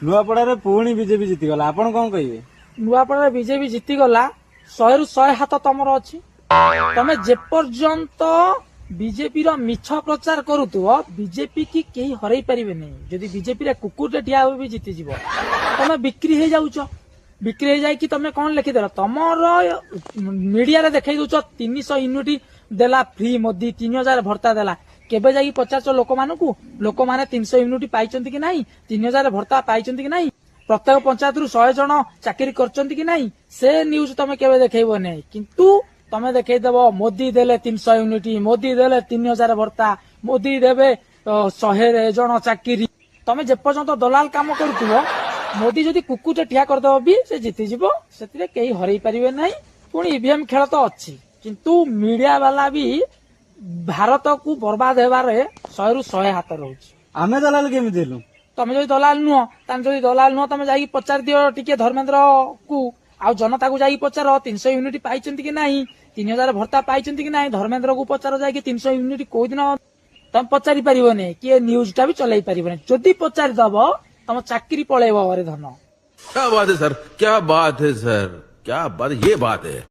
नुआपड़ा पुणी बीजेपी जीतीगला आपण कौन कहे नुआपड़ा बीजेपी जीतीगला 100 ରୁ 100 हाथ तमर अच्छी तमे जेपर्यंत बीजेपी मिछ प्रचार करुव बीजेपी की कहीं हरई पारे नहीं जदि बीजेपी कुकुर ठिया हुए भी जीती जीव तमे बिक्री हो जाऊच बिक्री हो जाए तुम कौन लिखिदेल तुमर मीडिया देखई दौच 300 यूनिट देला फ्री मोदी 3000 भर्ता देला केबे जाई पचास लोक मैंने 300 यूनिट पाई कि नहीं 3000 भर्ता पाई कि नहीं प्रत्येक पंचायत रु 100 जन चाकरी कर कि नहीं से न्यूज तुम केबे देखब नहीं किंतु तमे देखईदेव मोदी देले 300 यूनिट मोदी देले 3000 भर्ता मोदी देवे 100 जन चाकरी तमे जेपर्यंत दलाल काम करुव मोदी जदि कुकुर ठिया करदेव भी से जीतीजीव से कहीं हरई पारे ना पुणी ईवीएम खेल तो अच्छी किंतु मीडिया वाला भी भारत को बर्बाद होबारे 100 ରୁ 100 हाथ रोच आमे दलाल केमी देलु तमे जो दलाल नुह जदि दलाल नुह तमे जाई पचार दियो टिके धर्मेंद्र को आ जनता को जाई पचार 300 यूनिट पाई कि नहीं 3000 भर्ता पाई कि नहीं धर्मेंद्र को पचार जाए 300 यूनिट कोई दिन तुम पचारि पारिबने कि न्यूज टा भी चलाई पारिबने जदि पचारि दब तुम चाकरी पळेब धन। क्या बात है सर, क्या बात है सर, क्या बात, ये बात है।